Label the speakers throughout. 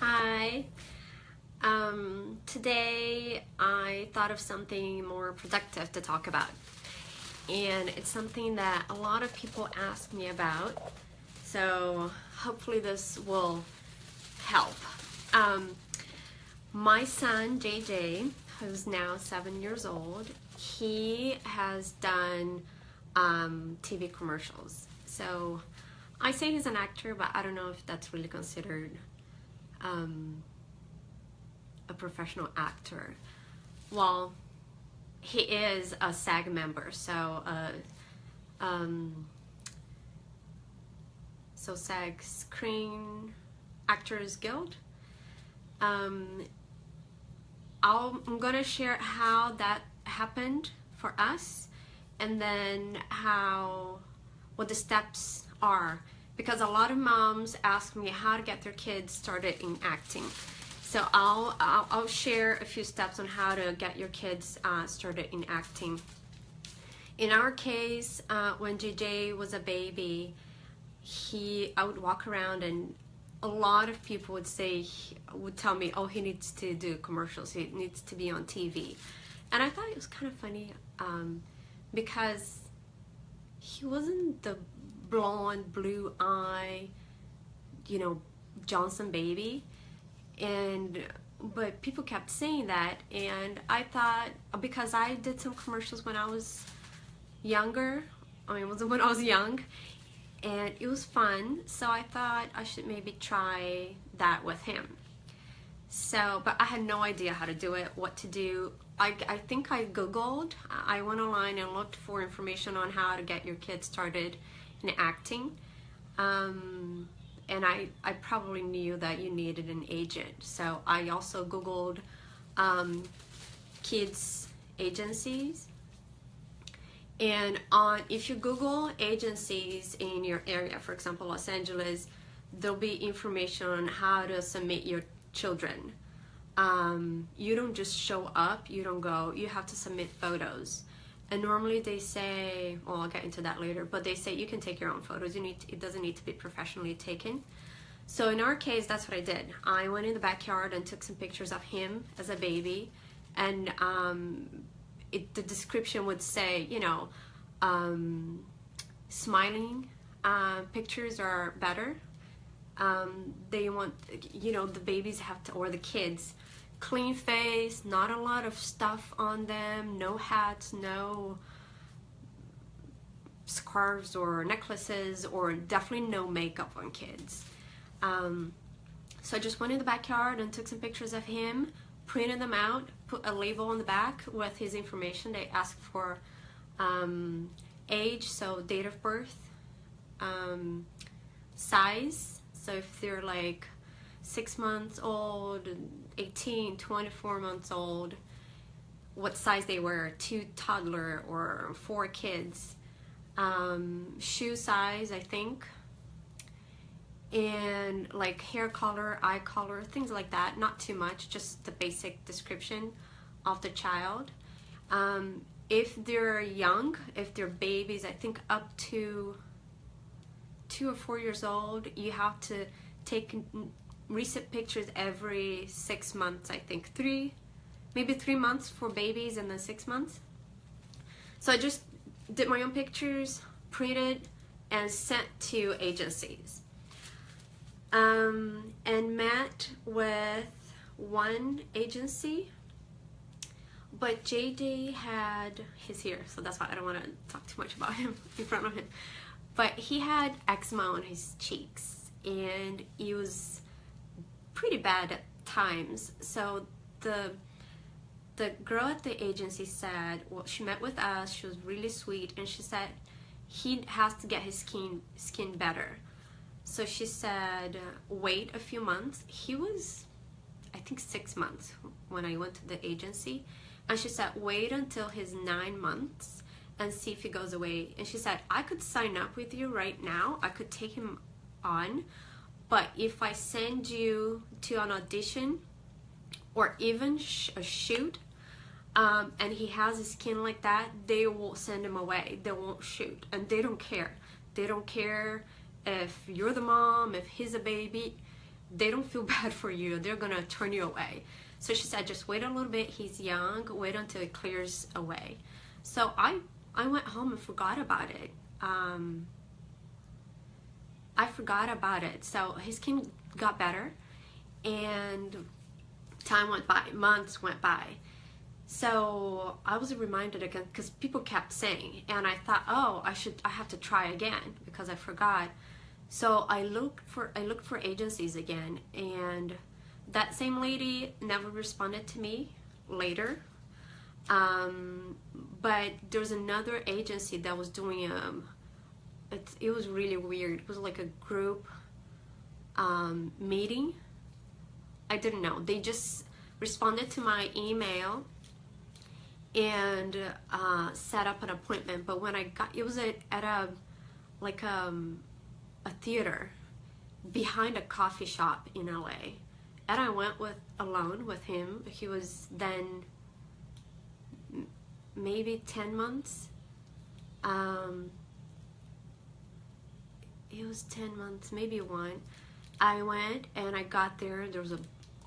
Speaker 1: Hi. Today I thought of something more productive to talk about, and it's something that a lot of people ask me about, so hopefully this will help. Um, my son JJ, who's now 7 years old, he has done TV commercials. So I say he's an actor, but I don't know if that's really considered a professional actor. Well, he is a SAG member, so SAG Screen Actors Guild. I'm gonna share how that happened for us, and then what the steps are, because a lot of moms ask me how to get their kids started in acting. So I'll share a few steps on how to get your kids started in acting. In our case, when JJ was a baby, I would walk around and a lot of people would tell me, oh, he needs to do commercials, he needs to be on TV. And I thought it was kind of funny because he wasn't the blonde, blue eye, Johnson baby. But people kept saying that, and I thought, because I did some commercials when I was younger, it wasn't when I was young, and it was fun, so I thought I should maybe try that with him. But I had no idea how to do it, what to do. I think I Googled, I went online and looked for information on how to get your kids started in acting. And I probably knew that you needed an agent. So I also Googled kids agencies. And if you Google agencies in your area, for example, Los Angeles, there'll be information on how to submit your children. You don't just show up, you don't go, you have to submit photos. And normally they say, well, I'll get into that later, but they say you can take your own photos. It doesn't need to be professionally taken. So in our case, that's what I did. I went in the backyard and took some pictures of him as a baby, and the description would say, smiling pictures are better. They want, the babies have to, or the kids, clean face, not a lot of stuff on them, no hats, no scarves or necklaces, or definitely no makeup on kids. So I just went in the backyard and took some pictures of him, printed them out, put a label on the back with his information. They asked for age, so date of birth, size, so if they're like 6 months old, 18, 24 months old, what size they were, 2 toddler or 4 kids, shoe size, I think, and like hair color, eye color, things like that. Not too much, just the basic description of the child. If they're young, if they're babies, I think up to 2 or 4 years old, you have to take recent pictures every 6 months, I think. Maybe 3 months for babies and then 6 months. So I just did my own pictures, printed, and sent to agencies. And met with one agency, but JJ he's here, so that's why I don't want to talk too much about him in front of him. But he had eczema on his cheeks, and it was pretty bad at times. So the girl at the agency said, well, she met with us, she was really sweet, and she said he has to get his skin better. So she said, wait a few months. He was, I think, 6 months when I went to the agency. And she said, wait until he's 9 months and see if he goes away. And she said, I could sign up with you right now. I could take him on. But if I send you to an audition or even a shoot, and he has a skin like that, they will send him away. They won't shoot. And they don't care. They don't care if you're the mom, if he's a baby. they don't feel bad for you. They're gonna turn you away. So she said, just wait a little bit. He's young. Wait until it clears away. So I went home and forgot about it. I forgot about it. So his skin got better, and time went by, months went by. So I was reminded again because people kept saying, and I thought, oh, I have to try again because I forgot. So I looked for agencies again, and that same lady never responded to me later. But there's another agency that was doing it was really weird. It was like a group meeting. I didn't know. They just responded to my email and set up an appointment. But when I got, it was at a theater behind a coffee shop in LA, and I went alone with him. He was then maybe 10 months. It was 10 months, maybe one. I went and I got there. There was a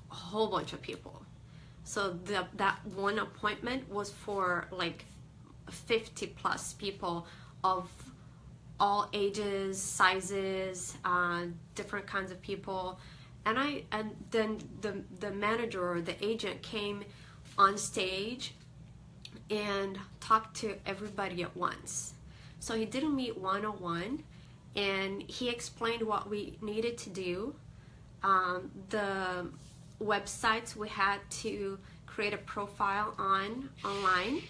Speaker 1: whole bunch of people. So that one appointment was for like 50 plus people of all ages, sizes, different kinds of people. And then the manager or the agent came on stage and talked to everybody at once. So he didn't meet one-on-one, and he explained what we needed to do. The websites we had to create a profile online,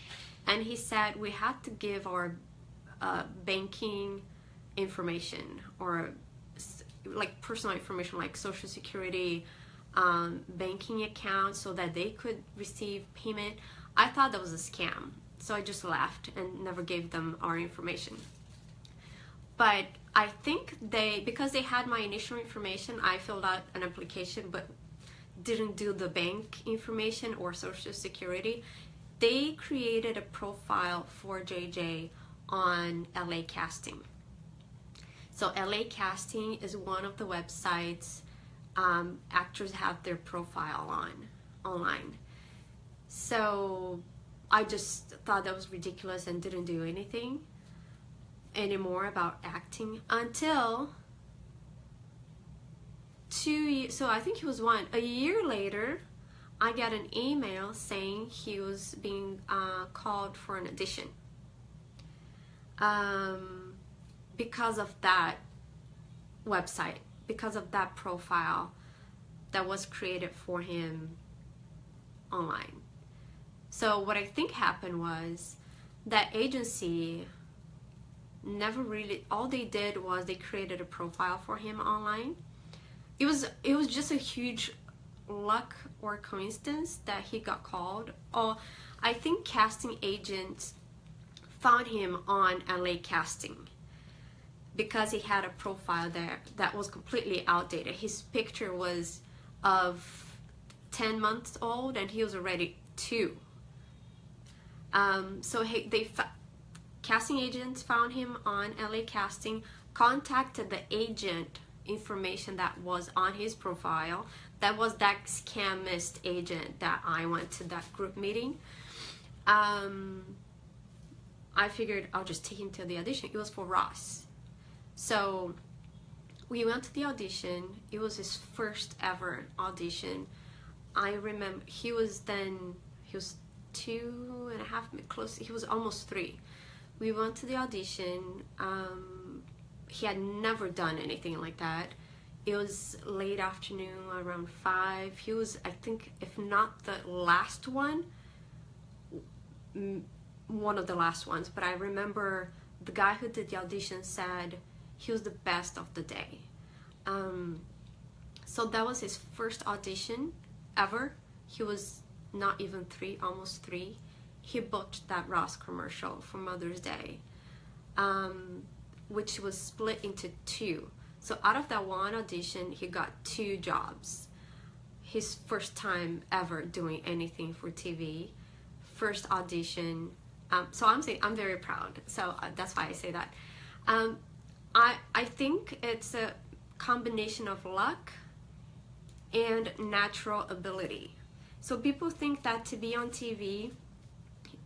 Speaker 1: and he said we had to give our banking information, or like personal information like social security, banking account, so that they could receive payment. I thought that was a scam, so I just left and never gave them our information. But I think because they had my initial information, I filled out an application but didn't do the bank information or social security. They created a profile for JJ on LA Casting. So LA Casting is one of the websites actors have their profile online. So I just thought that was ridiculous and didn't do anything anymore about acting until so I think it was a year later, I got an email saying he was being called for an audition because of that website, because of that profile that was created for him online. So what I think happened was that agency never really, all they did was they created a profile for him online. It was just a huge luck or coincidence that he got called. Or I think casting agents found him on LA Casting because he had a profile there that was completely outdated. His picture was of 10 months old and he was already 2. So casting agents found him on LA Casting, contacted the agent information that was on his profile. That was that scamist agent that I went to that group meeting. I figured I'll just take him to the audition. It was for Ross. So we went to the audition. It was his first ever audition. I remember he was 2.5, close, he was almost 3. We went to the audition. He had never done anything like that. It was late afternoon, around 5. He was, I think, if not the last one, one of the last ones. But I remember the guy who did the audition said he was the best of the day. So that was his first audition ever. He was not even 3, almost 3. He booked that Ross commercial for Mother's Day, which was split into 2. So out of that one audition, he got 2 jobs. His first time ever doing anything for TV, first audition. So I'm very proud. So that's why I say that. I think it's a combination of luck and natural ability. So people think that to be on TV,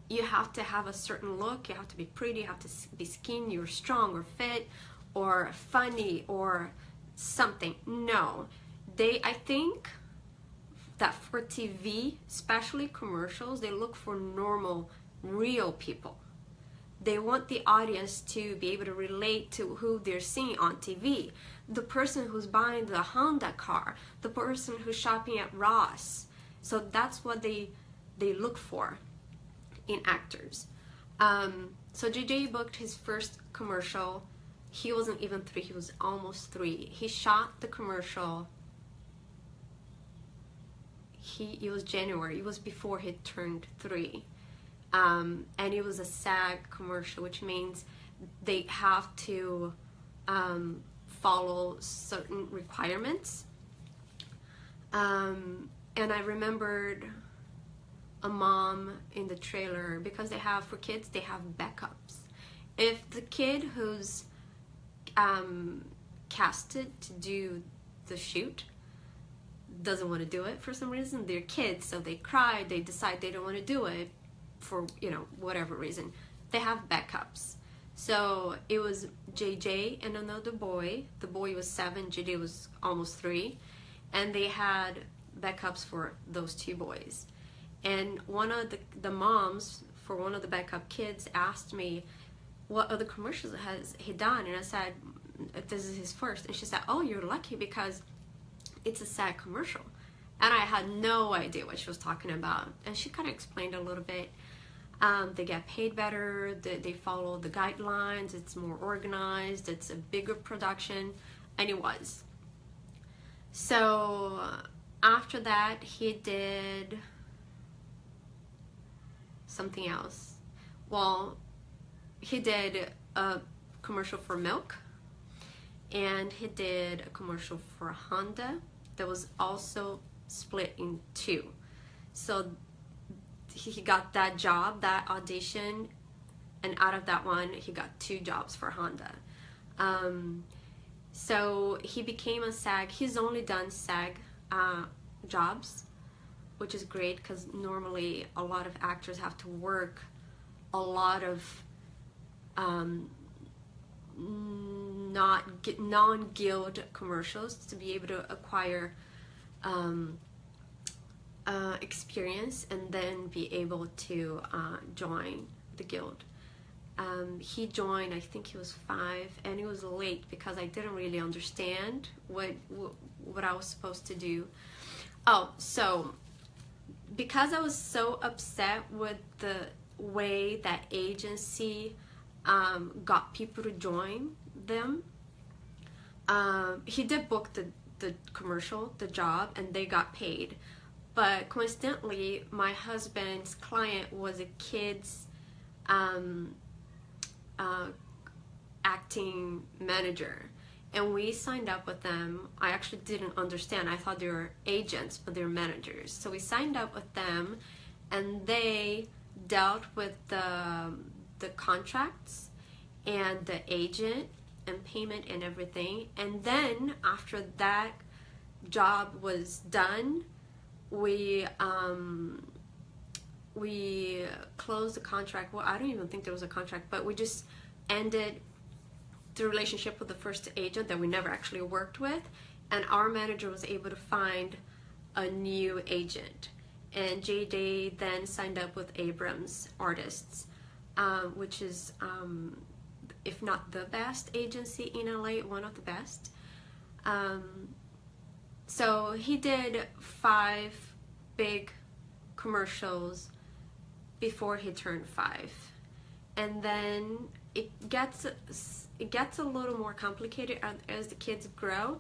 Speaker 1: you have to have a certain look, you have to be pretty, you have to be skinny or strong or fit or funny or something. No, I think that for TV, especially commercials, they look for normal, real people. They want the audience to be able to relate to who they're seeing on TV. The person who's buying the Honda car, the person who's shopping at Ross. So that's what they look for in actors. So JJ booked his first commercial. He wasn't even 3, he was almost 3. He shot the commercial. It was January, it was before he turned 3. And it was a SAG commercial, which means they have to follow certain requirements. And I remembered a mom in the trailer, because for kids, they have backups. If the kid who's casted to do the shoot doesn't want to do it for some reason, they're kids, so they cry, they decide they don't want to do it for, whatever reason, they have backups. So it was JJ and another boy. The boy was 7, JJ was almost 3, and they had backups for those 2 boys. And one of the moms for one of the backup kids asked me, what other commercials has he done? And I said, this is his first. And she said, oh, you're lucky because it's a SAG commercial. And I had no idea what she was talking about. And she kind of explained a little bit. They get paid better, they follow the guidelines, it's more organized, it's a bigger production, and it was. So after that, he did something else. Well, he did a commercial for milk, and he did a commercial for Honda that was also split in 2. So he got that job, that audition, and out of that one, he got 2 jobs for Honda. So he became a SAG. He's only done SAG jobs, which is great because normally a lot of actors have to work a lot of non-guild commercials to be able to acquire experience and then be able to join the guild. He joined, I think he was 5, and he was late because I didn't really understand what I was supposed to do. Oh, so because I was so upset with the way that agency got people to join them, he did book the commercial, the job, and they got paid. But coincidentally, my husband's client was a kid's acting manager, and we signed up with them. I actually didn't understand. I thought they were agents, but they're managers. So we signed up with them, and they dealt with the contracts and the agent and payment and everything. And then after that job was done, we closed the contract. Well, I don't even think there was a contract, but we just ended the relationship with the first agent that we never actually worked with, and our manager was able to find a new agent. And JJ then signed up with Abrams Artists, which is, if not the best agency in LA, one of the best. So he did 5 big commercials before he turned 5, and then it gets a little more complicated as the kids grow,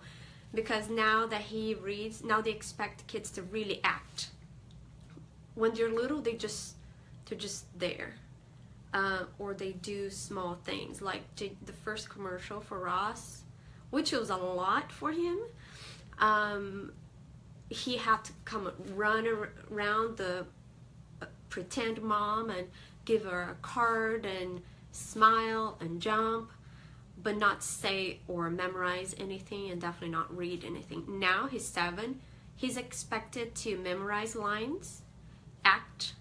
Speaker 1: because now that he reads, now they expect kids to really act. When they're little, they're just there, or they do small things like the first commercial for Ross, which was a lot for him. He had to run around the pretend mom and give her a card and smile and jump, but not say or memorize anything, and definitely not read anything. Now he's 7. he's expected to memorize lines, act,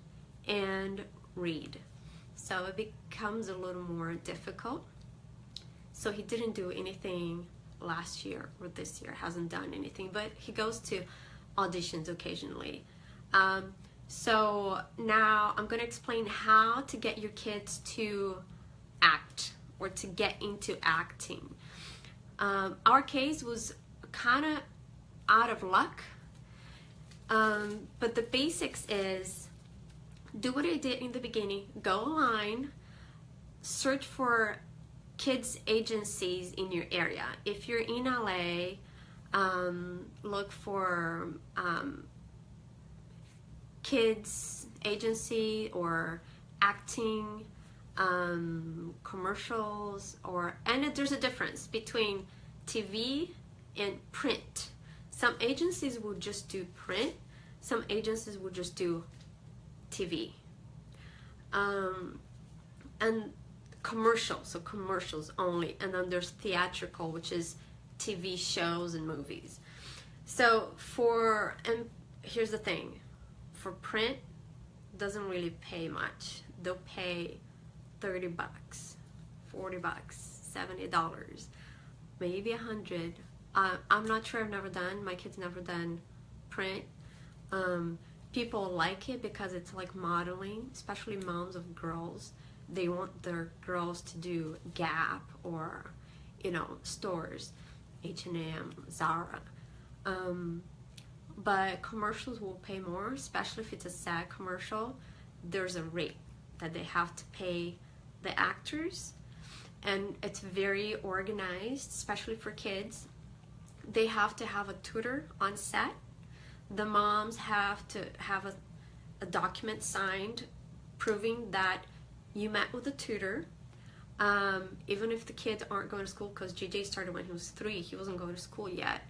Speaker 1: and read. So it becomes a little more difficult. So he didn't do anything last year or this year, hasn't done anything, but he goes to auditions occasionally. So now I'm going to explain how to get your kids to act or to get into acting. Our case was kind of out of luck, but the basics is do what I did in the beginning. Go online, search for kids agencies in your area. If you're in LA, look for kids agency or acting commercials, and there's a difference between TV and print. Some agencies will just do print, some agencies will just do TV, and commercials, so commercials only, and then there's theatrical, which is TV shows and movies. So and here's the thing, for print, doesn't really pay much. They'll pay $30, $40, $70, maybe $100. I'm not sure, my kids never done print. People like it because it's like modeling, especially moms of girls. They want their girls to do Gap or, stores, H&M, Zara. But commercials will pay more, especially if it's a SAG commercial. There's a rate that they have to pay the actors, and it's very organized, especially for kids. They have to have a tutor on set. The moms have to have a document signed proving that you met with a tutor. Even if the kids aren't going to school, because JJ started when he was 3, he wasn't going to school yet,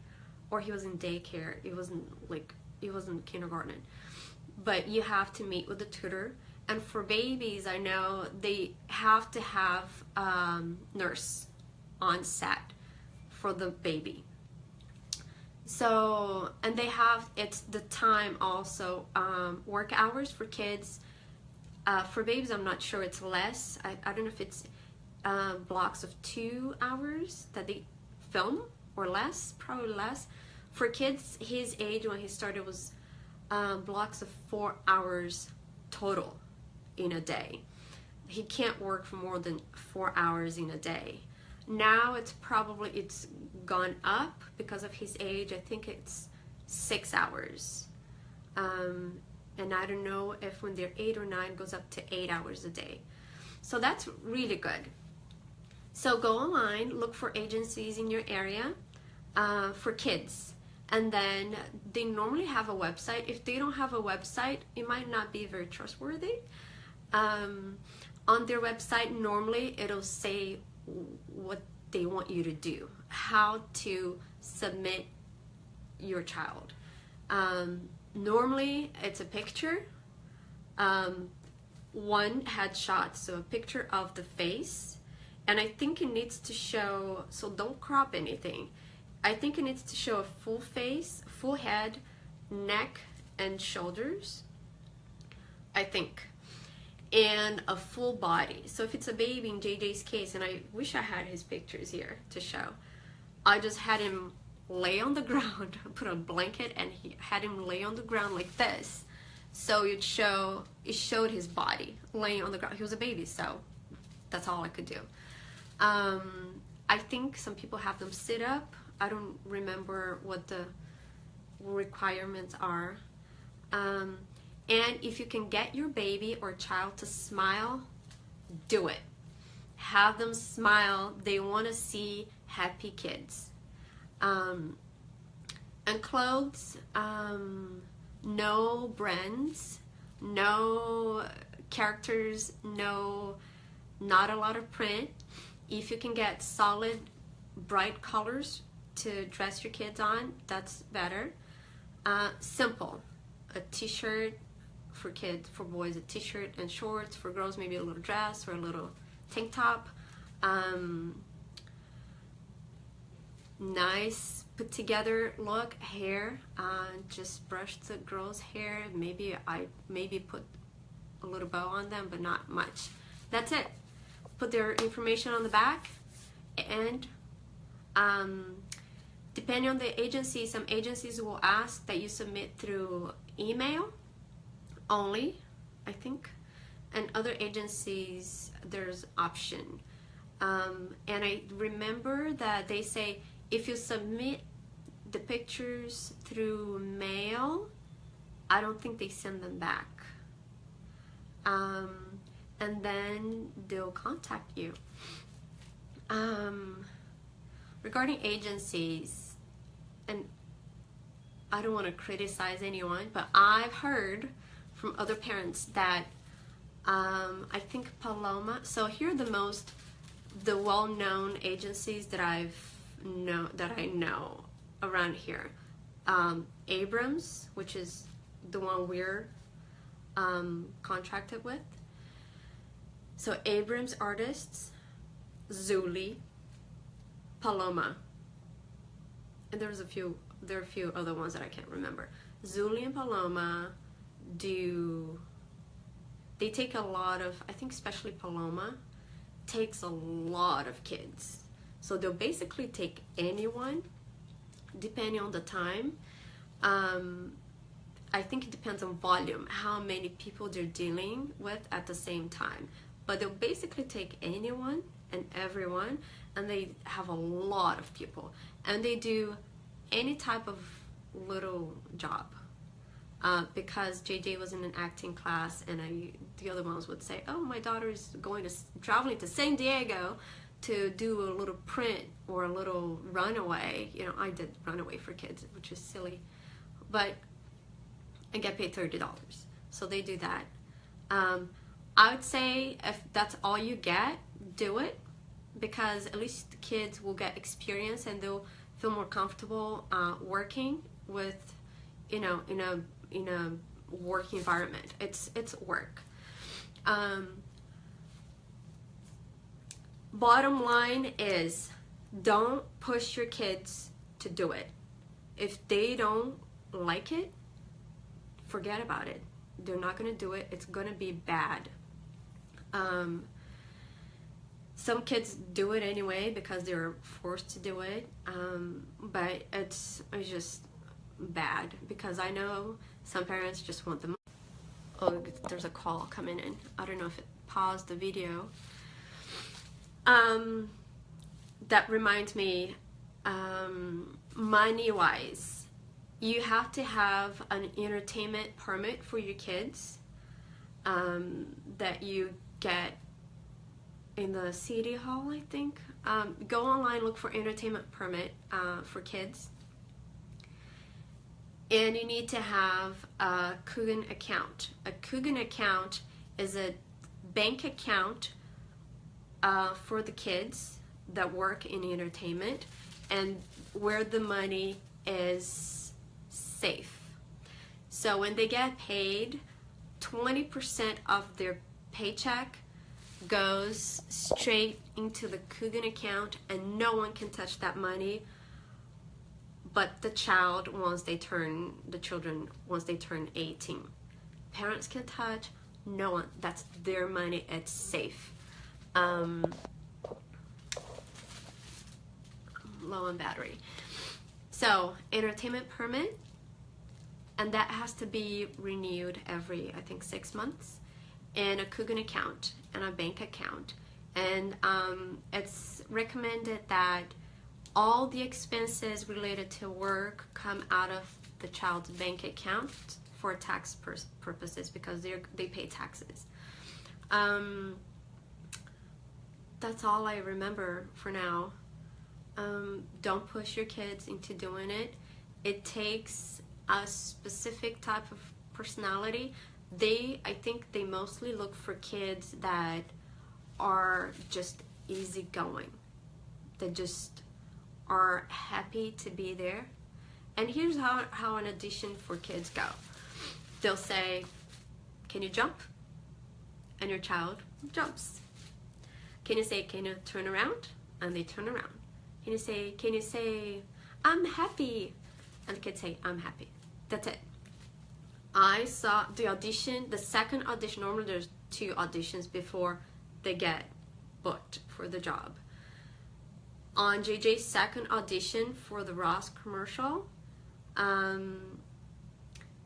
Speaker 1: or he was in daycare. He wasn't kindergarten. But you have to meet with the tutor. And for babies, I know they have to have nurse on set for the baby. So, and it's the time also, work hours for kids. For babies, I'm not sure, it's less. I don't know if it's blocks of 2 hours that they film, or less, probably less. For kids his age when he started was blocks of 4 hours total in a day. He can't work for more than 4 hours in a day. Now it's gone up because of his age. I think it's 6 hours. And I don't know if when they're 8 or 9 goes up to 8 hours a day. So that's really good. So go online, look for agencies in your area for kids. And then they normally have a website. If they don't have a website, it might not be very trustworthy. On their website, normally it'll say what they want you to do, how to submit your child. Normally it's a picture, one headshot, so a picture of the face, and I think it needs to show, so don't crop anything, I think it needs to show a full face, full head, neck and shoulders, I think, and a full body. So if it's a baby in JJ's case, and I wish I had his pictures here to show, I just had him lay on the ground, put a blanket, and he had him lay on the ground like this. So it showed his body laying on the ground. He was a baby, so that's all I could do. I think some people have them sit up. I don't remember what the requirements are. And if you can get your baby or child to smile, do it. Have them smile. They want to see happy kids. And clothes, no brands, no characters, not a lot of print. If you can get solid, bright colors to dress your kids on, that's better. Simple, a t-shirt for kids, for boys a t-shirt and shorts, for girls maybe a little dress or a little tank top. Nice put together look. Hair, just brush the girl's hair. Maybe I put a little bow on them, but not much. That's it. Put their information on the back, and depending on the agency, some agencies will ask that you submit through email only, I think, and other agencies there's option. And I remember that they say if you submit the pictures through mail, I don't think they send them back. And then they'll contact you. Regarding agencies, and I don't want to criticize anyone, but I've heard from other parents that I think Paloma, so here are the well-known agencies that I know around here. Abrams, which is the one we're contracted with. So Abrams Artists, Zuli, Paloma, and there are a few other ones that I can't remember. Zuli and Paloma they take a lot of, I think especially Paloma takes a lot of kids. So they'll basically take anyone depending on the time. I think it depends on volume, how many people they're dealing with at the same time. But they'll basically take anyone and everyone, and they have a lot of people. And they do any type of little job. Because JJ was in an acting class, and the other ones would say, oh, my daughter is traveling to San Diego to do a little print or a little runaway. You know, I did runaway for kids, which is silly. But I get paid $30. So they do that. I would say if that's all you get, do it, because at least the kids will get experience and they'll feel more comfortable working with, in a work environment. It's work. Bottom line is, don't push your kids to do it. If they don't like it, forget about it. They're not going to do it. It's going to be bad. Some kids do it anyway because they're forced to do it, but it's just bad, because I know some parents just want them. Oh, there's a call coming in. I don't know if it paused the video. That reminds me, money-wise, you have to have an entertainment permit for your kids that you get in the city hall, I think. Go online, look for entertainment permit for kids. And you need to have a Coogan account. A Coogan account is a bank account for the kids that work in entertainment, and where the money is safe. So when they get paid, 20% of their paycheck goes straight into the Coogan account, and no one can touch that money but the children once they turn 18. Parents can touch, no one. That's their money. It's safe. Low on battery. So entertainment permit, and that has to be renewed every, I think, 6 months, and a Coogan account and a bank account. And it's recommended that all the expenses related to work come out of the child's bank account for tax purposes, because they pay taxes. That's all I remember for now. Don't push your kids into doing it. It takes a specific type of personality. I think they mostly look for kids that are just easygoing, that just are happy to be there. And here's how an audition for kids go. They'll say, can you jump? And your child jumps. Can you say, can you turn around? And they turn around. Can you say, I'm happy. And the kids say, I'm happy. That's it. I saw the audition, the second audition. Normally there's 2 auditions before they get booked for the job. On JJ's second audition for the Ross commercial,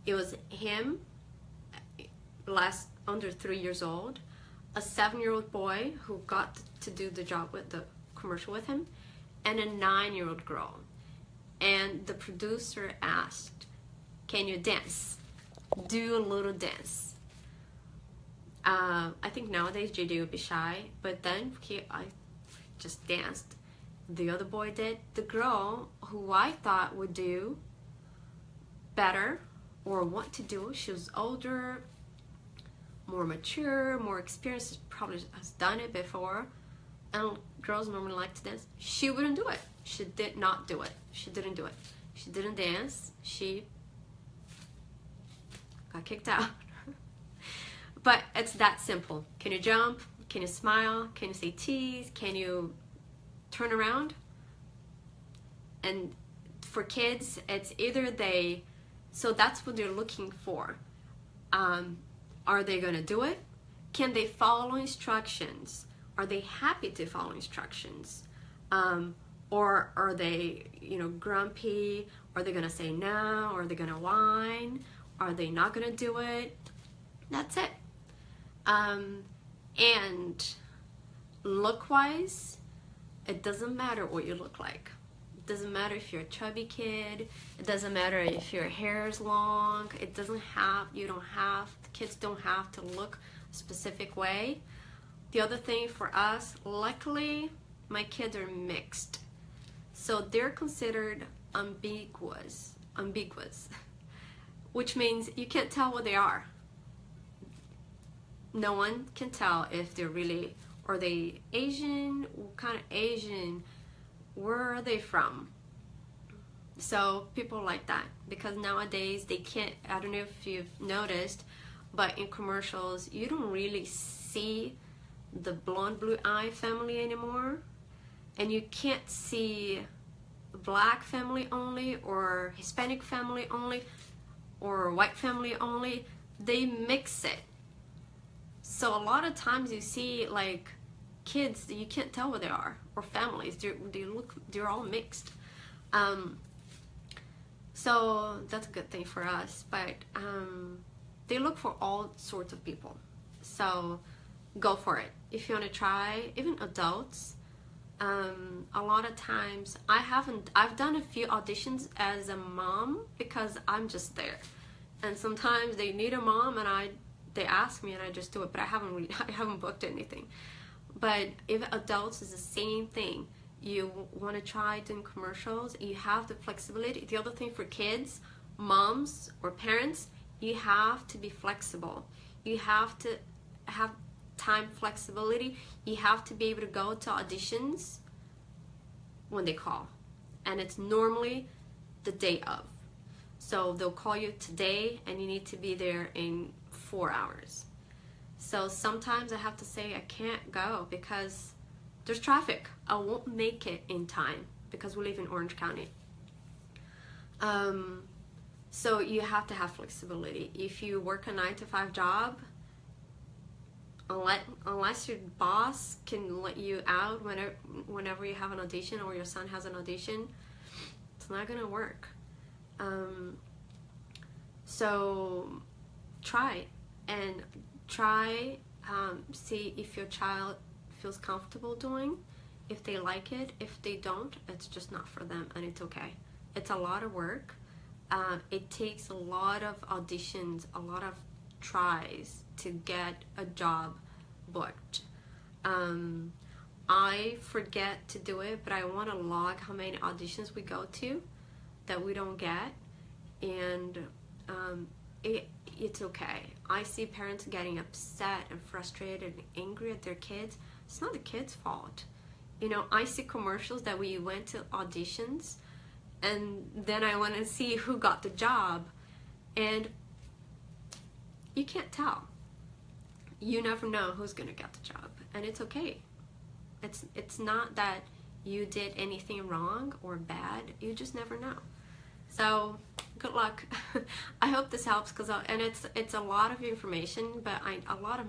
Speaker 1: it was him, under 3 years old, a 7-year-old boy who got to do the job with the commercial with him, and a 9-year-old girl. And the producer asked, can you dance? Do a little dance. I think nowadays JJ would be shy, but then I just danced. The other boy did. The girl, who I thought would do better or want to do, she was older, more mature, more experienced, probably has done it before, and girls normally like to dance. She wouldn't do it. She did not do it. She didn't do it. She didn't dance. She got kicked out. But it's that simple. Can you jump? Can you smile? Can you say cheese? Can you turn around? And for kids, it's either so that's what they're looking for. Are they gonna do it? Can they follow instructions? Are they happy to follow instructions? Or are they, grumpy? Are they gonna say no? Are they gonna whine? Are they not gonna do it? That's it. And look-wise, it doesn't matter what you look like. It doesn't matter if you're a chubby kid. It doesn't matter if your hair is long. The kids don't have to look a specific way. The other thing for us, luckily, my kids are mixed. So they're considered ambiguous, which means you can't tell what they are. No one can tell if they're really, are they Asian? What kind of Asian? Where are they from? So people like that, because nowadays they can't, I don't know if you've noticed, but in commercials you don't really see the blonde blue eye family anymore, and you can't see black family only, or Hispanic family only, or white family only. They mix it. So a lot of times you see like kids that you can't tell what they are, or families, they're all mixed. So that's a good thing for us, but they look for all sorts of people. So go for it. If you want to try, even adults, a lot of times I've done a few auditions as a mom because I'm just there, and sometimes they need a mom and they ask me and I just do it, but I haven't booked anything. But if adults is the same thing, you want to try doing commercials, you have the flexibility. The other thing for kids, moms or parents, you have to be flexible. You have to have time flexibility. You have to be able to go to auditions when they call, and it's normally the day of. So they'll call you today and you need to be there in 4 hours. So sometimes I have to say I can't go because there's traffic. I won't make it in time because we live in Orange County. So you have to have flexibility. If you work a 9-to-5 job, unless your boss can let you out whenever you have an audition or your son has an audition, it's not gonna work. So try, see if your child feels comfortable doing, if they like it. If they don't, it's just not for them, and it's okay. It's a lot of work. It takes a lot of auditions, a lot of tries to get a job booked. I forget to do it, but I want to log how many auditions we go to that we don't get, and it's okay. I see parents getting upset and frustrated and angry at their kids. It's not the kids' fault. I see commercials that we went to auditions, and then I want to see who got the job, and you can't tell. You never know who's gonna get the job, and it's okay. It's not that you did anything wrong or bad. You just never know. So good luck. I hope this helps, because and it's a lot of information, but a lot of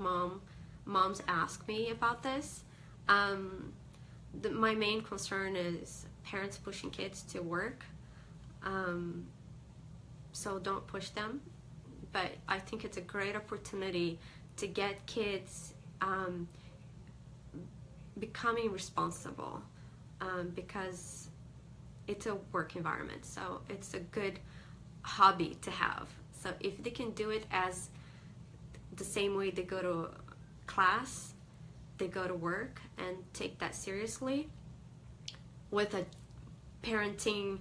Speaker 1: moms ask me about this. My main concern is parents pushing kids to work. So don't push them. But I think it's a great opportunity to get kids becoming responsible, because it's a work environment, so it's a good hobby to have. So if they can do it as the same way they go to class, they go to work, and take that seriously with a parenting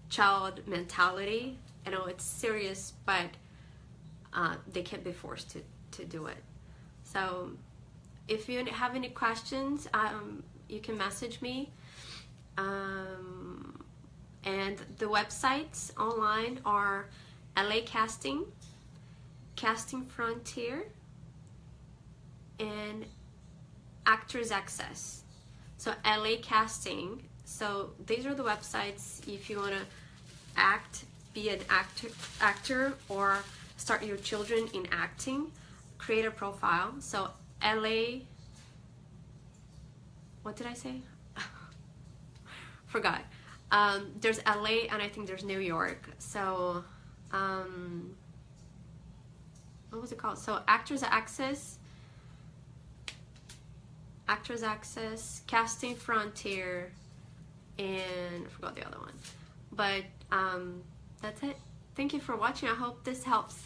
Speaker 1: child mentality, you know, it's serious, but they can't be forced to do it. So if you have any questions, you can message me. And the websites online are LA Casting, Casting Frontier, and Actors Access. So LA Casting. So these are the websites if you want to be an actor, or start your children in acting. Create a profile. So LA, what did I say? Forgot. There's LA, and I think there's New York. So what was it called? So Actors Access, Casting Frontier, and I forgot the other one. But that's it. Thank you for watching. I hope this helps.